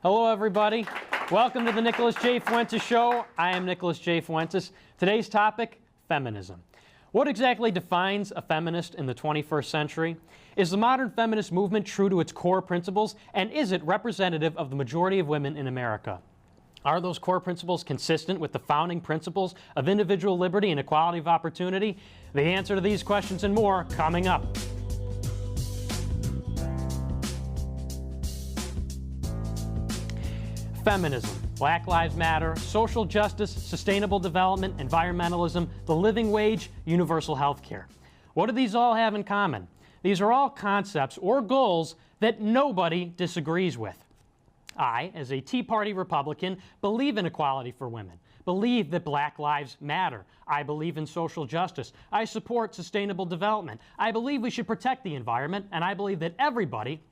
Hello, everybody. Welcome to the Nicholas J. Fuentes Show. I am Nicholas J. Fuentes. Today's topic, feminism. What exactly defines a feminist in the 21st century? Is the modern feminist movement true to its core principles, and is it representative of the majority of women in America? Are those core principles consistent with the founding principles of individual liberty and equality of opportunity? The answer to these questions and more coming up. Feminism, Black Lives Matter, social justice, sustainable development, environmentalism, the living wage, universal health care. What do these all have in common? These are all concepts or goals that nobody disagrees with. I, as a Tea Party Republican, believe in equality for women, believe that Black lives matter. I believe in social justice. I support sustainable development. I believe we should protect the environment, and I believe that everybody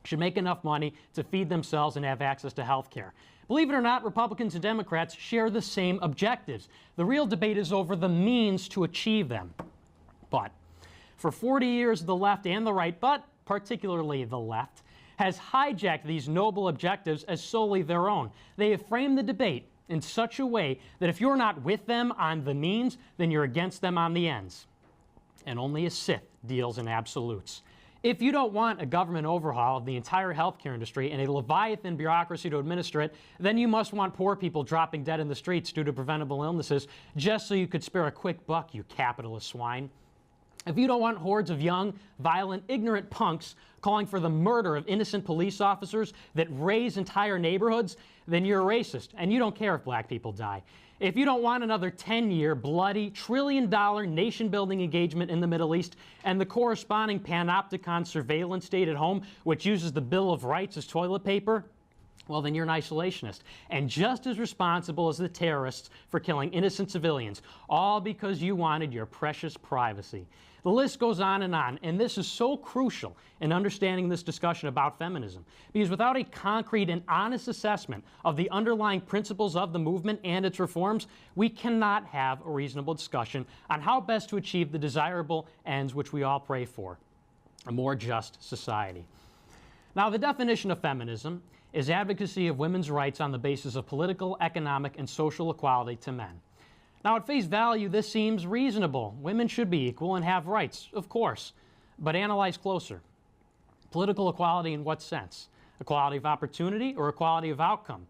should make enough money to feed themselves and have access to health care. Believe it or not, Republicans and Democrats share the same objectives. The real debate is over the means to achieve them. But for 40 years, the left and the right, but particularly the left, has hijacked these noble objectives as solely their own. They have framed the debate in such a way that if you're not with them on the means, then you're against them on the ends. And only a Sith deals in absolutes. If you don't want a government overhaul of the entire healthcare industry and a Leviathan bureaucracy to administer it, then you must want poor people dropping dead in the streets due to preventable illnesses just so you could spare a quick buck, you capitalist swine. If you don't want hordes of young, violent, ignorant punks calling for the murder of innocent police officers that raise entire neighborhoods, then you're a racist, and you don't care if black people die. If you don't want another 10-year, bloody, trillion-dollar nation-building engagement in the Middle East and the corresponding panopticon surveillance state at home, which uses the Bill of Rights as toilet paper, well, then you're an isolationist, and just as responsible as the terrorists for killing innocent civilians, all because you wanted your precious privacy. The list goes on, and this is so crucial in understanding this discussion about feminism, because without a concrete and honest assessment of the underlying principles of the movement and its reforms, we cannot have a reasonable discussion on how best to achieve the desirable ends which we all pray for, a more just society. Now, the definition of feminism is advocacy of women's rights on the basis of political, economic, and social equality to men. Now, at face value, this seems reasonable. Women should be equal and have rights, of course. But analyze closer. Political equality in what sense? Equality of opportunity or equality of outcome?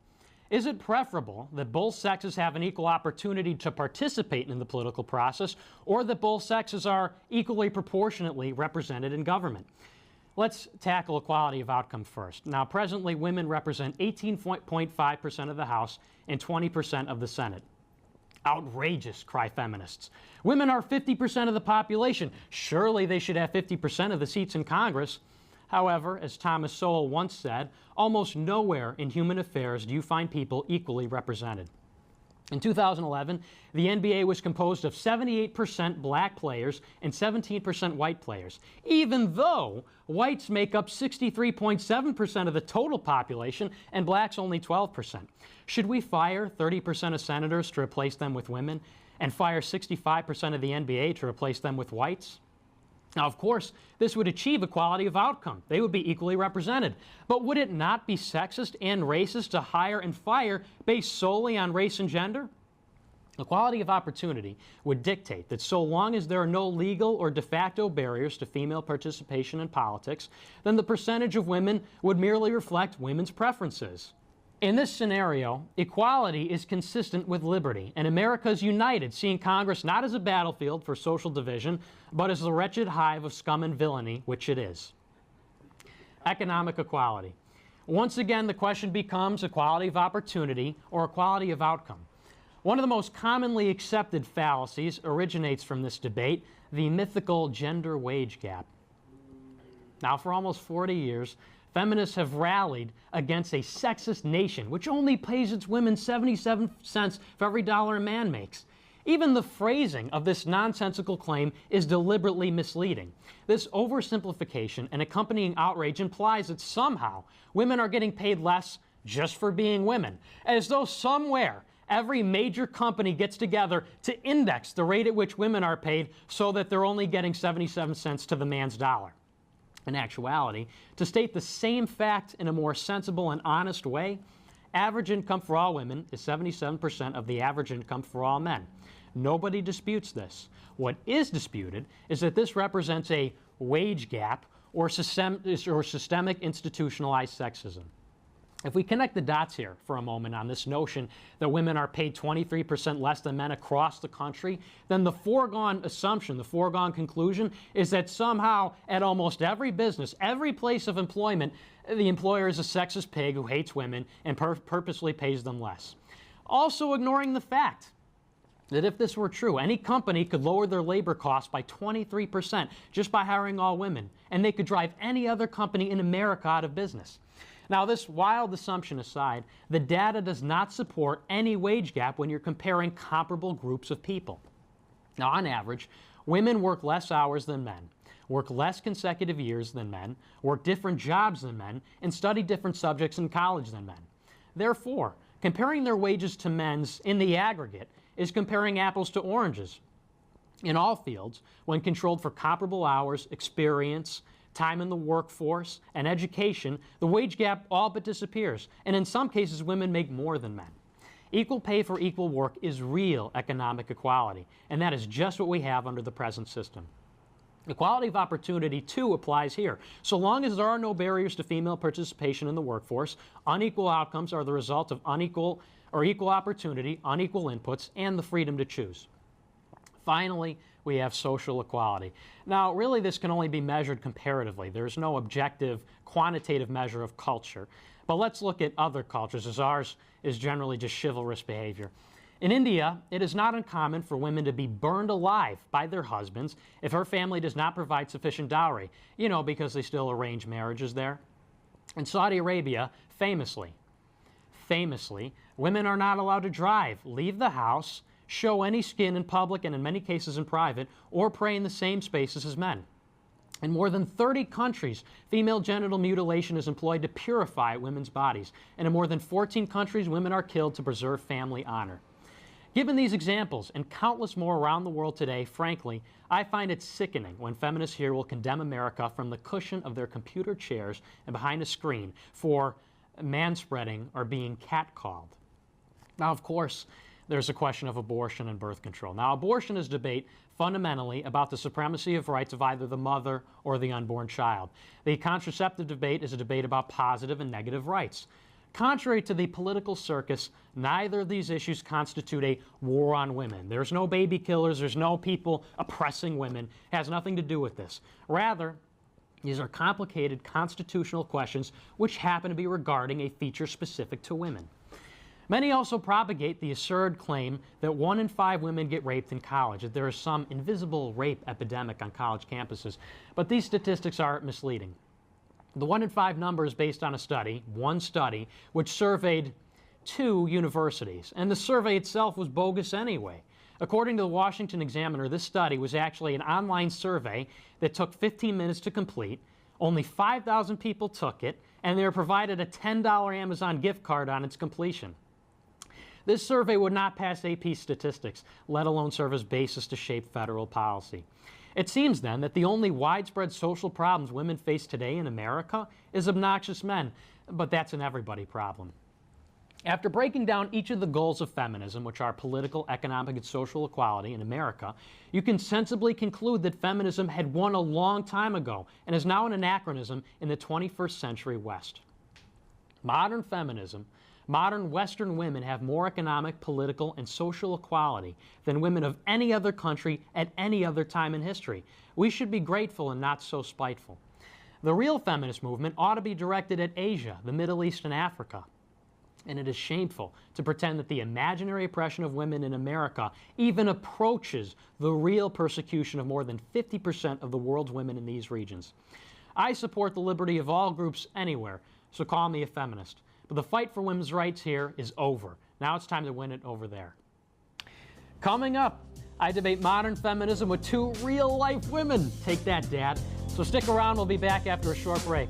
Is it preferable that both sexes have an equal opportunity to participate in the political process, or that both sexes are equally proportionately represented in government? Let's tackle equality of outcome first. Now, presently, women represent 18.5% of the House and 20% of the Senate. Outrageous, cry feminists. Women are 50% of the population. Surely they should have 50% of the seats in Congress. However, as Thomas Sowell once said, almost nowhere in human affairs do you find people equally represented. In 2011, the NBA was composed of 78% black players and 17% white players, even though whites make up 63.7% of the total population and blacks only 12%. Should we fire 30% of senators to replace them with women and fire 65% of the NBA to replace them with whites? Now, of course, this would achieve equality of outcome. They would be equally represented. But would it not be sexist and racist to hire and fire based solely on race and gender? Equality of opportunity would dictate that so long as there are no legal or de facto barriers to female participation in politics, then the percentage of women would merely reflect women's preferences. In this scenario, equality is consistent with liberty, and America is united, seeing Congress not as a battlefield for social division, but as the wretched hive of scum and villainy, which it is. Economic equality. Once again, the question becomes equality of opportunity or equality of outcome. One of the most commonly accepted fallacies originates from this debate, the mythical gender wage gap. Now, for almost 40 years, feminists have rallied against a sexist nation which only pays its women 77 cents for every dollar a man makes. Even the phrasing of this nonsensical claim is deliberately misleading. This oversimplification and accompanying outrage implies that somehow women are getting paid less just for being women, as though somewhere every major company gets together to index the rate at which women are paid so that they're only getting 77 cents to the man's dollar. In actuality, to state the same fact in a more sensible and honest way, average income for all women is 77% of the average income for all men. Nobody disputes this. What is disputed is that this represents a wage gap or systemic institutionalized sexism. If we connect the dots here for a moment on this notion that women are paid 23% less than men across the country, then the foregone assumption, the foregone conclusion is that somehow at almost every business, every place of employment, the employer is a sexist pig who hates women and purposely pays them less. Also ignoring the fact that if this were true, any company could lower their labor costs by 23% just by hiring all women, and they could drive any other company in America out of business. Now, this wild assumption aside, the data does not support any wage gap when you're comparing comparable groups of people. Now, on average, women work less hours than men, work less consecutive years than men, work different jobs than men, and study different subjects in college than men. Therefore, comparing their wages to men's in the aggregate is comparing apples to oranges. In all fields, when controlled for comparable hours, experience, time in the workforce, and education, the wage gap all but disappears, and in some cases, women make more than men. Equal pay for equal work is real economic equality, and that is just what we have under the present system. Equality of opportunity, too, applies here. So long as there are no barriers to female participation in the workforce, unequal outcomes are the result of unequal or equal opportunity, unequal inputs, and the freedom to choose. Finally, we have social equality. Now, really, this can only be measured comparatively. There's no objective, quantitative measure of culture. But let's look at other cultures, as ours is generally just chivalrous behavior. In India, it is not uncommon for women to be burned alive by their husbands if her family does not provide sufficient dowry, because they still arrange marriages there. In Saudi Arabia, famously, women are not allowed to drive, leave the house, show any skin in public and in many cases in private, or pray in the same spaces as men. In more than 30 countries, female genital mutilation is employed to purify women's bodies. And in more than 14 countries, women are killed to preserve family honor. Given these examples and countless more around the world today, frankly, I find it sickening when feminists here will condemn America from the cushion of their computer chairs and behind a screen for manspreading or being catcalled. Now, of course, there's a question of abortion and birth control. Now, abortion is debate fundamentally about the supremacy of rights of either the mother or the unborn child. The contraceptive debate is a debate about positive and negative rights. Contrary to the political circus, neither of these issues constitute a war on women. There's no baby killers, there's no people oppressing women. It has nothing to do with this. Rather, these are complicated constitutional questions which happen to be regarding a feature specific to women. Many also propagate the absurd claim that 1 in 5 women get raped in college, that there is some invisible rape epidemic on college campuses. But these statistics are misleading. The 1 in 5 number is based on one study, which surveyed 2 universities. And the survey itself was bogus anyway. According to the Washington Examiner, this study was actually an online survey that took 15 minutes to complete. Only 5,000 people took it, and they were provided a $10 Amazon gift card on its completion. This survey would not pass AP statistics, let alone serve as basis to shape federal policy. It seems then that the only widespread social problems women face today in America is obnoxious men, but that's an everybody problem. After breaking down each of the goals of feminism, which are political, economic, and social equality in America, you can sensibly conclude that feminism had won a long time ago and is now an anachronism in the 21st century West. Modern feminism, modern Western women have more economic, political, and social equality than women of any other country at any other time in history. We should be grateful and not so spiteful. The real feminist movement ought to be directed at Asia, the Middle East, and Africa. And it is shameful to pretend that the imaginary oppression of women in America even approaches the real persecution of more than 50% of the world's women in these regions. I support the liberty of all groups anywhere, so call me a feminist. But the fight for women's rights here is over. Now it's time to win it over there. Coming up, I debate modern feminism with 2 real-life women. Take that, Dad. So stick around. We'll be back after a short break.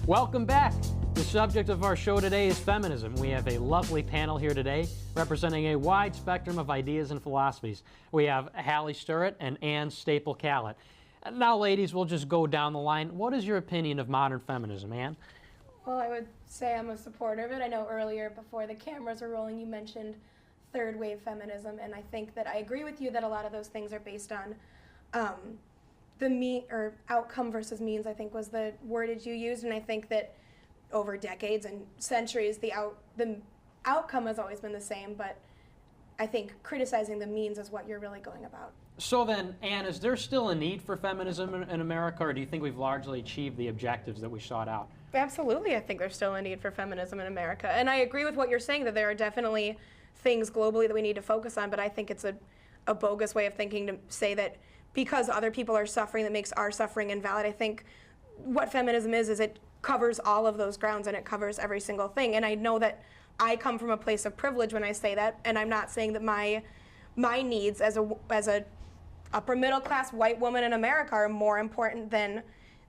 Welcome back. The subject of our show today is feminism. We have a lovely panel here today representing a wide spectrum of ideas and philosophies. We have Hallie Sturrett and Ann Staple-Callett. Now, ladies, we'll just go down the line. What is your opinion of modern feminism, Ann? Well, I would say I'm a supporter of it. I know earlier, before the cameras were rolling, you mentioned third wave feminism, and I think that I agree with you that a lot of those things are based on the outcome versus means, I think was the wordage you used, and I think that over decades and centuries, the outcome has always been the same, but I think criticizing the means is what you're really going about. So then, Ann, is there still a need for feminism in America, or do you think we've largely achieved the objectives that we sought out? Absolutely, I think there's still a need for feminism in America, and I agree with what you're saying, that there are definitely things globally that we need to focus on, but I think it's a bogus way of thinking to say that because other people are suffering that makes our suffering invalid. I think what feminism is it covers all of those grounds, and it covers every single thing, and I know that I come from a place of privilege when I say that, and I'm not saying that my needs as a upper middle class white woman in America are more important than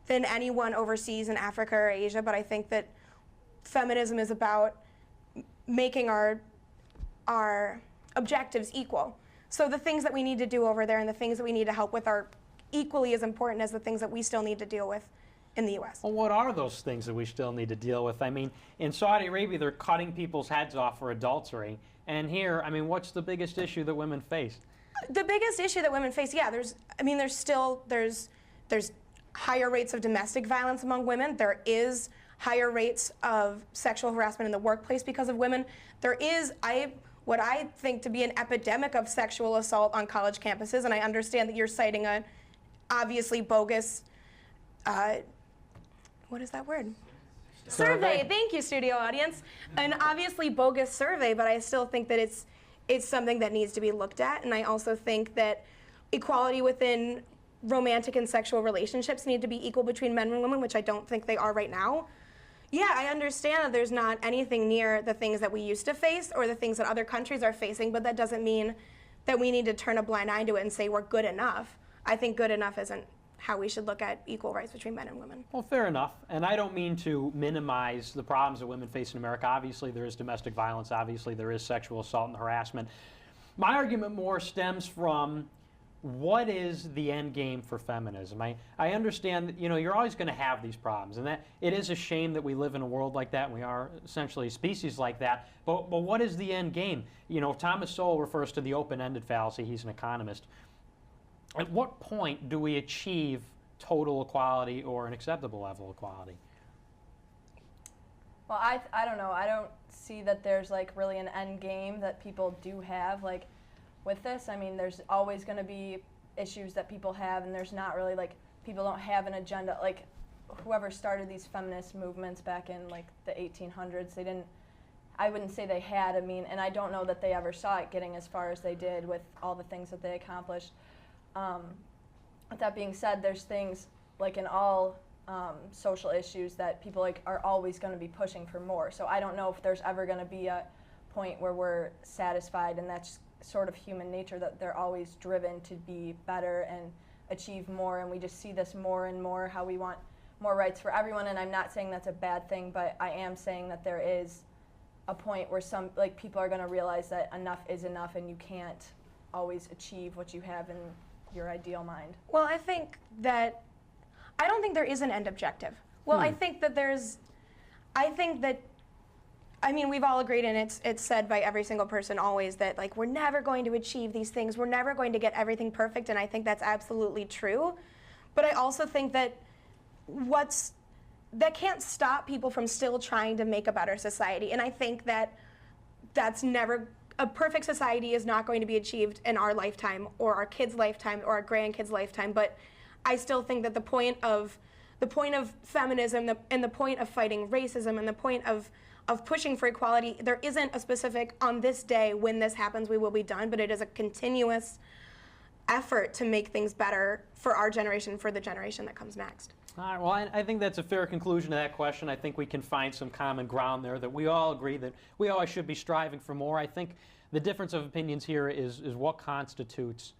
anyone overseas in Africa or Asia, but I think that feminism is about making our objectives equal. So the things that we need to do over there and the things that we need to help with are equally as important as the things that we still need to deal with in the U.S. Well, what are those things that we still need to deal with? I mean, in Saudi Arabia, they're cutting people's heads off for adultery. And here, I mean, what's the biggest issue that women face? The biggest issue that women face, yeah, there's higher rates of domestic violence among women. There is higher rates of sexual harassment in the workplace because of women. There is what I think to be an epidemic of sexual assault on college campuses, and I understand that you're citing a obviously bogus, what is that word? Survey. Thank you, studio audience. An obviously bogus survey, but I still think that it's something that needs to be looked at, and I also think that equality within romantic and sexual relationships need to be equal between men and women, which I don't think they are right now. Yeah, I understand that there's not anything near the things that we used to face or the things that other countries are facing, but that doesn't mean that we need to turn a blind eye to it and say we're good enough. I think good enough isn't how we should look at equal rights between men and women. Well, fair enough. And I don't mean to minimize the problems that women face in America. Obviously, there is domestic violence. Obviously, there is sexual assault and harassment. My argument more stems from what is the end game for feminism? I understand that, you're always going to have these problems, and that it is a shame that we live in a world like that, and we are essentially a species like that, but what is the end game? Thomas Sowell refers to the open-ended fallacy. He's an economist. At what point do we achieve total equality or an acceptable level of equality? Well, I don't know. I don't see that there's really an end game that people do have with this. I mean, there's always going to be issues that people have, and there's not really people don't have an agenda. Whoever started these feminist movements back in the 1800s, they didn't. I wouldn't say they had. And I don't know that they ever saw it getting as far as they did with all the things that they accomplished. With that being said, there's things in all social issues that people are always going to be pushing for more. So I don't know if there's ever going to be a point where we're satisfied, and that's sort of human nature, that they're always driven to be better and achieve more, and we just see this more and more, how we want more rights for everyone. And I'm not saying that's a bad thing, but I am saying that there is a point where some people are going to realize that enough is enough, and you can't always achieve what you have in your ideal mind. Well, I don't think there is an end objective. Well, I think that we've all agreed, and it's said by every single person always, that we're never going to achieve these things, we're never going to get everything perfect, and I think that's absolutely true. But I also think that that can't stop people from still trying to make a better society, and I think that a perfect society is not going to be achieved in our lifetime or our kids' lifetime or our grandkids' lifetime, but I still think that the point of feminism and the point of fighting racism and the point of pushing for equality, there isn't a specific, on this day, when this happens, we will be done, but it is a continuous effort to make things better for our generation, for the generation that comes next. All right, well, I think that's a fair conclusion to that question. I think we can find some common ground there, that we all agree that we always should be striving for more. I think the difference of opinions here is what constitutes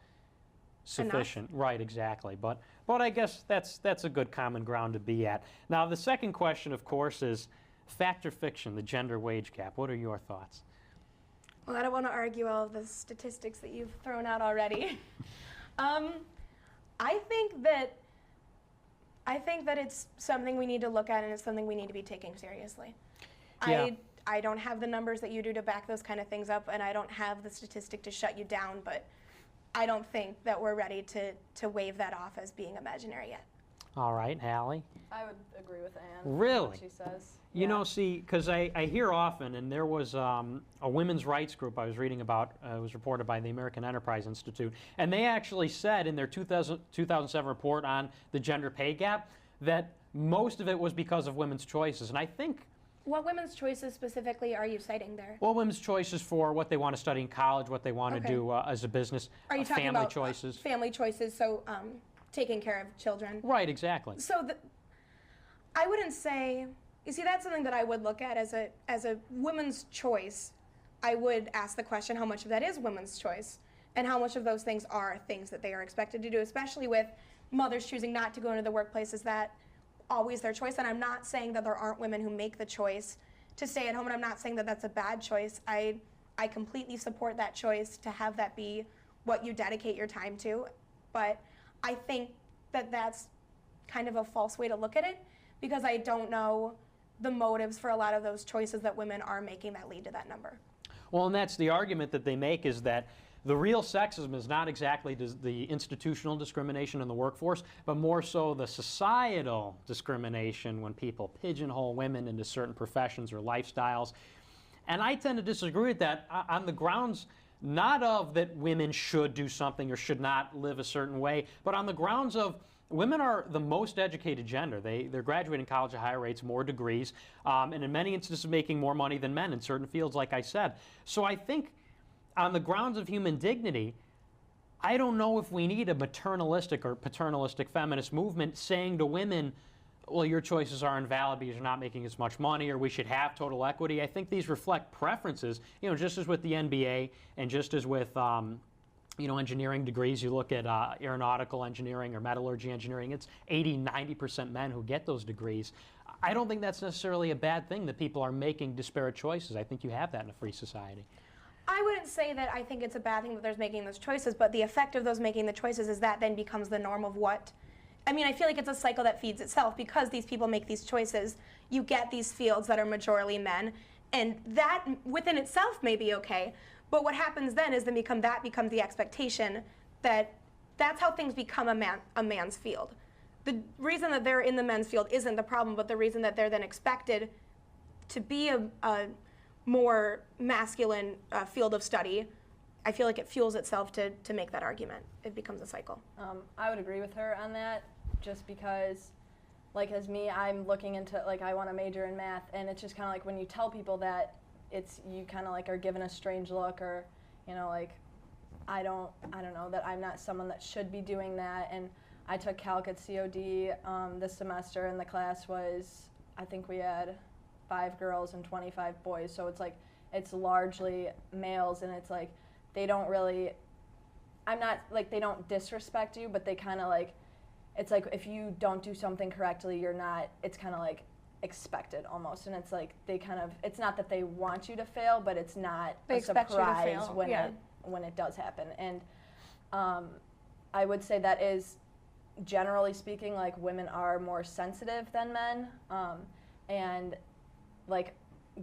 sufficient. Enough. Right, exactly. But I guess that's a good common ground to be at. Now, the second question, of course, is fact or fiction, the gender wage gap? What are your thoughts? Well, I don't want to argue all of the statistics that you've thrown out already. I think that it's something we need to look at, and it's something we need to be taking seriously. Yeah. I don't have the numbers that you do to back those kind of things up, and I don't have the statistic to shut you down, but I don't think that we're ready to wave that off as being imaginary yet. All right, Hallie? I would agree with Anne. Really? What she says. You know, see, because I hear often, and there was a women's rights group I was reading about, it was reported by the American Enterprise Institute, and they actually said in their 2007 report on the gender pay gap that most of it was because of women's choices. And I think... What women's choices specifically are you citing there? Well, women's choices for what they want to study in college, what they want to do as a business, Are you talking family about choices. family choices, so taking care of children? Right, exactly. So I wouldn't say, you see, that's something that I would look at as a woman's choice. I would ask the question, how much of that is women's choice? And how much of those things are things that they are expected to do, especially with mothers choosing not to go into the workplace. Is that always their choice? And I'm not saying that there aren't women who make the choice to stay at home, and I'm not saying that that's a bad choice. I completely support that choice to have that be what you dedicate your time to. But I think that that's kind of a false way to look at it, because I don't know the motives for a lot of those choices that women are making that lead to that number. Well, and that's the argument that they make, is that the real sexism is not exactly the institutional discrimination in the workforce, but more so the societal discrimination when people pigeonhole women into certain professions or lifestyles. And I tend to disagree with that on the grounds not of that women should do something or should not live a certain way, but on the grounds of women are the most educated gender. They're graduating college at higher rates, more degrees, and in many instances making more money than men in certain fields, like I said. So I think on the grounds of human dignity, I don't know if we need a maternalistic or paternalistic feminist movement saying to women, well, your choices are invalid because you're not making as much money, or we should have total equity. I think these reflect preferences, you know, just as with the NBA and just as with you know, engineering degrees. You look at aeronautical engineering or metallurgy engineering, it's 80–90% men who get those degrees. I don't think that's necessarily a bad thing that people are making disparate choices. I think you have that in a free society. I wouldn't say that I think it's a bad thing that there's making those choices, but the effect of those making the choices is that then becomes the norm of what. I mean, I feel like it's a cycle that feeds itself. Because these people make these choices, you get these fields that are majority men, and that within itself may be okay. But what happens then is that becomes the expectation, that's how things become a man's field. The reason that they're in the men's field isn't the problem, but the reason that they're then expected to be a more masculine field of study, I feel like it fuels itself to make that argument. It becomes a cycle. I would agree with her on that, just because, like, as me, I'm looking into, like, I want to major in math, and it's just kind of like when you tell people that, you kind of like are given a strange look, or, you know, like, I don't know, that I'm not someone that should be doing that. And I took calc at COD this semester, and the class was, I think we had 5 girls and 25 boys, so it's like, it's largely males, and it's like, they don't really, I'm not, like, they don't disrespect you, but they kind of like, it's like, if you don't do something correctly, you're not, it's kind of like expected almost, and it's like, they kind of, it's not that they want you to fail, but it's not They a expect you to surprise fail, when yeah. when it does happen. And I would say that is, generally speaking, like, women are more sensitive than men, and like,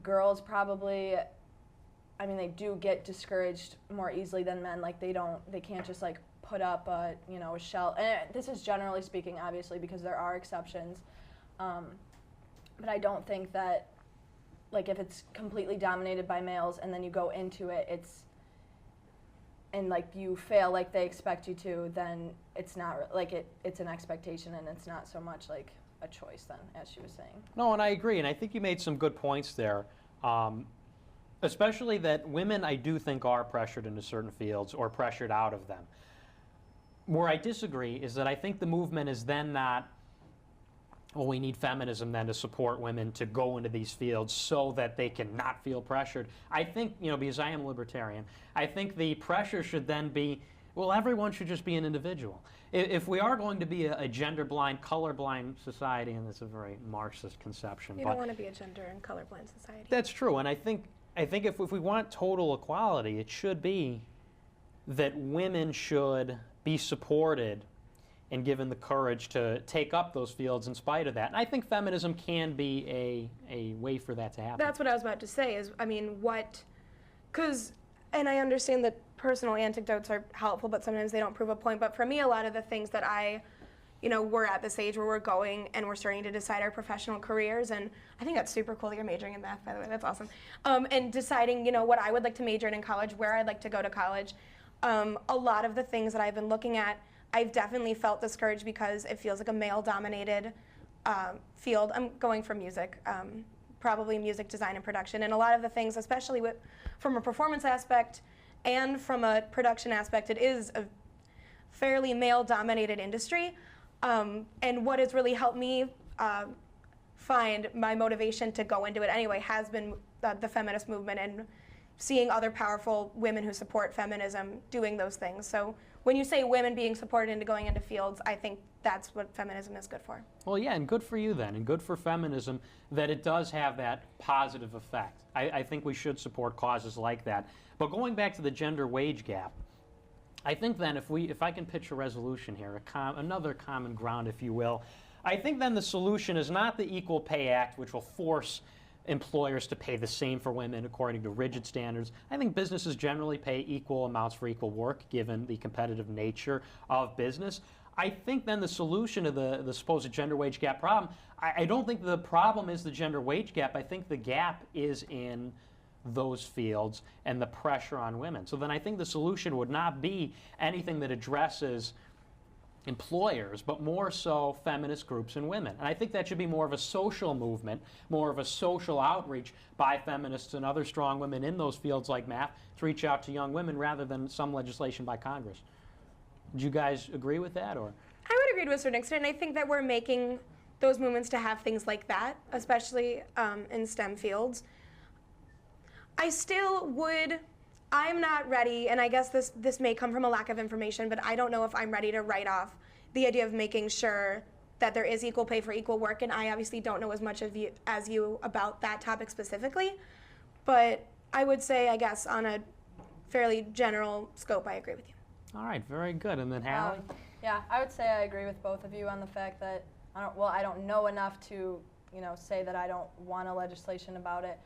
girls probably, I mean, they do get discouraged more easily than men. Like, they can't just like put up a, you know, a shell. And this is generally speaking, obviously, because there are exceptions. But I don't think that, like, if it's completely dominated by males and then you go into it, and like you fail like they expect you to, then it's not like it's an expectation, and it's not so much like a choice then, as she was saying. No, and I agree, and I think you made some good points there. Especially that women, I do think, are pressured into certain fields or pressured out of them. Where I disagree is that I think the movement is then not, well, we need feminism then to support women to go into these fields so that they can not feel pressured. I think, you know, because I am libertarian, I think the pressure should then be Well, everyone should just be an individual. If we are going to be a gender-blind, color-blind society, and it's a very Marxist conception, You don't want to be a gender and colorblind society. that's true. And I think if we want total equality, it should be that women should be supported and given the courage to take up those fields in spite of that. And I think feminism can be a way for that to happen. That's what I was about to say is, I mean, and I understand that personal anecdotes are helpful, but sometimes they don't prove a point. But for me, a lot of the things that we're at this age where we're going and we're starting to decide our professional careers, and I think that's super cool that you're majoring in math, by the way, that's awesome. And deciding, what I would like to major in college, where I'd like to go to college. A lot of the things that I've been looking at, I've definitely felt discouraged because it feels like a male-dominated field. I'm going for music, probably music design and production, and a lot of the things, especially from a performance aspect and from a production aspect, it is a fairly male-dominated industry. And what has really helped me find my motivation to go into it anyway has been the feminist movement and seeing other powerful women who support feminism doing those things. So when you say women being supported into going into fields, I think that's what feminism is good for. Well, yeah, and good for you then, and good for feminism that it does have that positive effect. I think we should support causes like that. But going back to the gender wage gap, I think then if I can pitch a resolution here, another common ground, if you will, I think then the solution is not the Equal Pay Act, which will force employers to pay the same for women according to rigid standards. I think businesses generally pay equal amounts for equal work given the competitive nature of business. I think then the solution to the supposed gender wage gap problem, I don't think the problem is the gender wage gap. I think the gap is in those fields and the pressure on women. So then I think the solution would not be anything that addresses employers, but more so feminist groups and women. And I think that should be more of a social movement, more of a social outreach by feminists and other strong women in those fields like math to reach out to young women rather than some legislation by Congress. Do you guys agree with that? Or I would agree to a certain extent. And I think that we're making those movements to have things like that, especially in STEM fields. I'm not ready, and I guess this may come from a lack of information, but I don't know if I'm ready to write off the idea of making sure that there is equal pay for equal work, and I obviously don't know as much as you about that topic specifically, but I would say, I guess, on a fairly general scope, I agree with you. all right, very good. And then Hallie? Yeah, I would say I agree with both of you on the fact that I don't know enough to say that I don't want a legislation about it.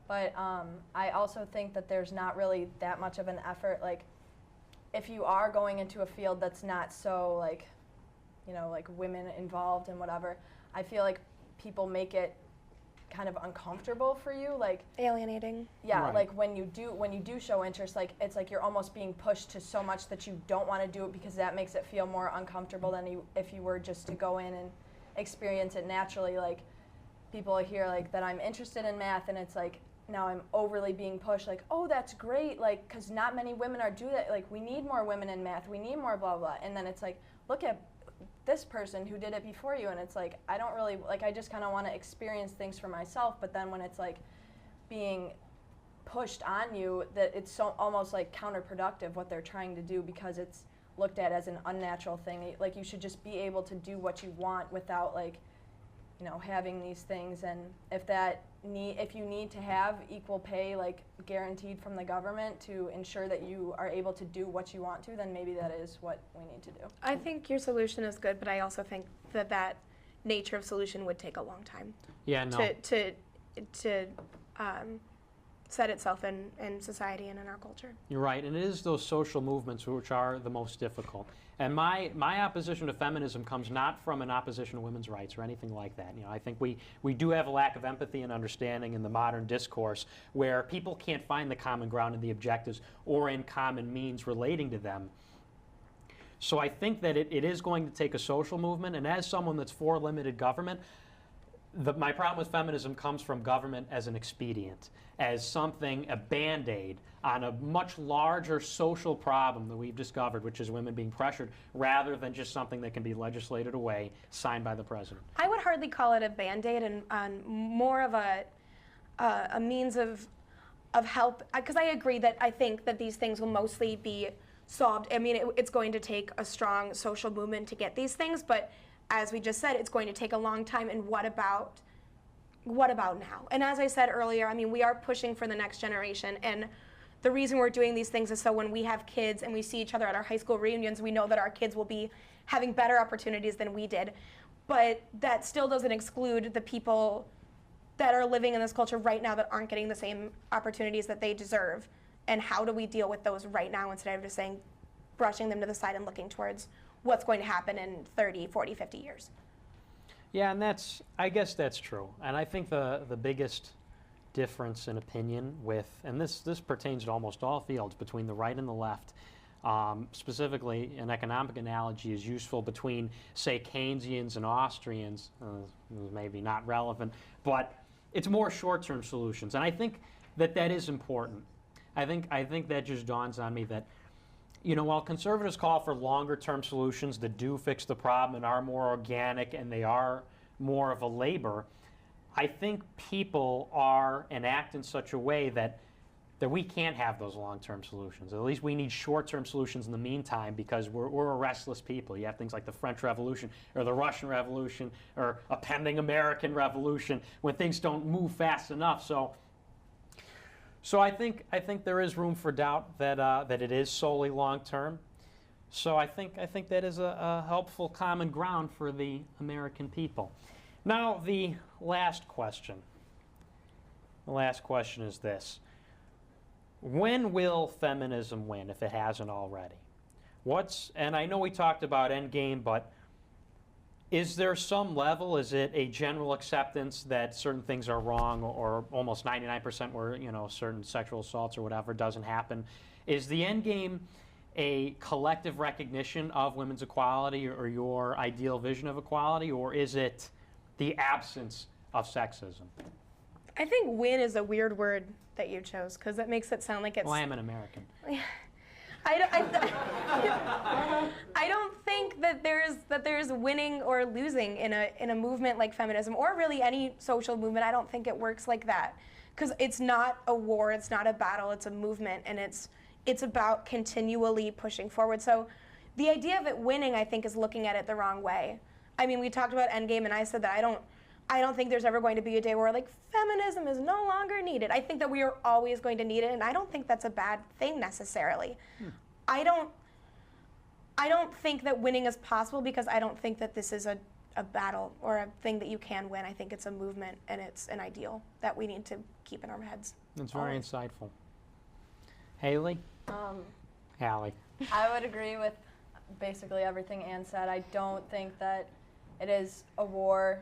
But I also think that there's not really that much of an effort. Like, if you are going into a field that's not so like women involved and whatever, I feel like people make it kind of uncomfortable for you, like Alienating. Yeah, right. Like when you do show interest, like it's like you're almost being pushed to so much that you don't want to do it because that makes it feel more uncomfortable than if you were just to go in and experience it naturally. Like, people hear like that I'm interested in math, and it's like, now I'm overly being pushed, like, oh, that's great, like, because not many women are doing that. Like, we need more women in math. We need more blah, blah. And then it's like, look at this person who did it before you. And it's like, I don't really, like, I just kind of want to experience things for myself. But then when it's, like, being pushed on you, that it's so almost, like, counterproductive what they're trying to do because it's looked at as an unnatural thing. Like, you should just be able to do what you want without, like, having these things. And if you need to have equal pay, like, guaranteed from the government to ensure that you are able to do what you want to, then maybe that is what we need to do. I think your solution is good, but I also think that nature of solution would take a long time. Yeah, no. To set itself in society and in our culture. You're right, and it is those social movements which are the most difficult. And my opposition to feminism comes not from an opposition to women's rights or anything like that. I think we do have a lack of empathy and understanding in the modern discourse where people can't find the common ground in the objectives or in common means relating to them. So I think that it is going to take a social movement, and as someone that's for limited government, my problem with feminism comes from government as an expedient, as something, a Band-Aid on a much larger social problem that we've discovered, which is women being pressured, rather than just something that can be legislated away, signed by the president. I would hardly call it a Band-Aid and more of a means of help, because I agree that I think that these things will mostly be solved. I mean, it's going to take a strong social movement to get these things, but as we just said, it's going to take a long time, and what about now? And as I said earlier, I mean, we are pushing for the next generation, and the reason we're doing these things is so when we have kids and we see each other at our high school reunions, we know that our kids will be having better opportunities than we did. But that still doesn't exclude the people that are living in this culture right now that aren't getting the same opportunities that they deserve. And how do we deal with those right now instead of just saying, brushing them to the side and looking towards what's going to happen in 30, 40, 50 years? Yeah, and I guess that's true. And I think the biggest difference in opinion with, and this pertains to almost all fields, between the right and the left, specifically an economic analogy is useful between, say, Keynesians and Austrians, maybe not relevant, but it's more short-term solutions. And I think that is important. I think that just dawns on me that, you know, while conservatives call for longer-term solutions that do fix the problem and are more organic and they are more of a labor, I think people are and act in such a way that we can't have those long-term solutions. At least we need short-term solutions in the meantime, because we're a restless people. You have things like the French Revolution or the Russian Revolution or a pending American Revolution when things don't move fast enough. So I think there is room for doubt that it is solely long-term. So I think that is a helpful common ground for the American people. Now, the last question. The last question is this. When will feminism win, if it hasn't already? And I know we talked about endgame, but is there some level? Is it a general acceptance that certain things are wrong, or almost 99% where, you know, certain sexual assaults or whatever doesn't happen? Is the endgame a collective recognition of women's equality or your ideal vision of equality, or is it the absence of sexism? I think win is a weird word that you chose, because it makes it sound like it's... Well, I am an American. I don't think that there's winning or losing in a movement like feminism, or really any social movement. I don't think it works like that, because it's not a war, it's not a battle, it's a movement, and it's about continually pushing forward. So the idea of it winning, I think, is looking at it the wrong way. I mean, we talked about endgame, and I said that I don't think there's ever going to be a day where, like, feminism is no longer needed. I think that we are always going to need it, and I don't think that's a bad thing necessarily. I don't think that winning is possible, because I don't think that this is a battle or a thing that you can win. I think it's a movement, and it's an ideal that we need to keep in our heads. That's very insightful. Haley? Hallie. I would agree with basically everything Ann said. I don't think that it is a war.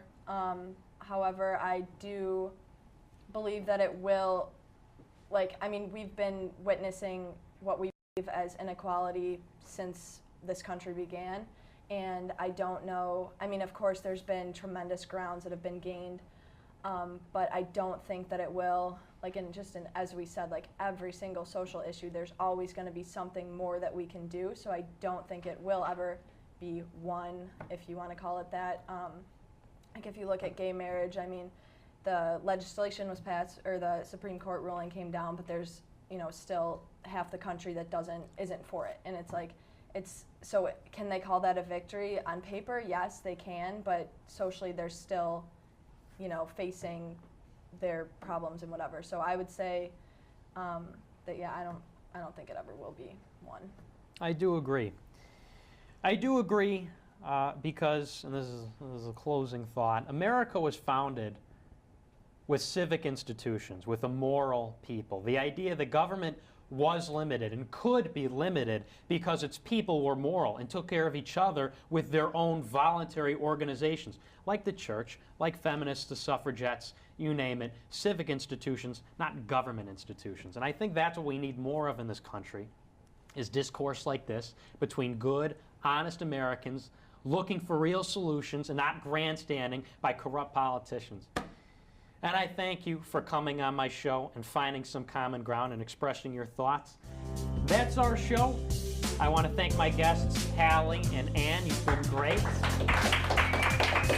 However, I do believe that it will, we've been witnessing what we believe as inequality since this country began, and I don't know, of course there's been tremendous grounds that have been gained, but I don't think that it will, as we said, every single social issue, there's always going to be something more that we can do, so I don't think it will ever be won, if you want to call it that. If you look at gay marriage, the legislation was passed, or the Supreme Court ruling came down, but there's, still half the country that isn't for it. And so can they call that a victory? On paper, yes, they can, but socially they're still, facing their problems and whatever. So I would say that, yeah, I don't think it ever will be won. I do agree. Because, and this is a closing thought, America was founded with civic institutions, with a moral people. The idea that government was limited and could be limited because its people were moral and took care of each other with their own voluntary organizations, like the church, like feminists, the suffragettes, you name it, civic institutions, not government institutions. And I think that's what we need more of in this country, is discourse like this between good, honest Americans looking for real solutions and not grandstanding by corrupt politicians. And I thank you for coming on my show and finding some common ground and expressing your thoughts. That's our show. I want to thank my guests, Hallie and Ann. You've been great.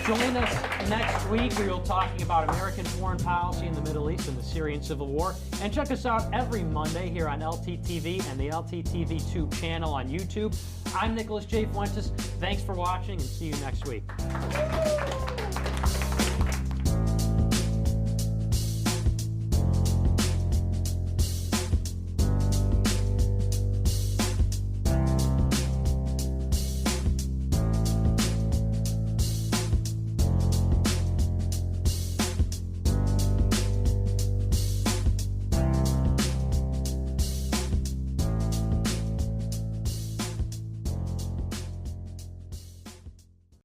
Join us next week. We will be talking about American foreign policy in the Middle East and the Syrian civil war. And check us out every Monday here on LTTV and the LTTV2 channel on YouTube. I'm Nicholas J. Fuentes. Thanks for watching and see you next week.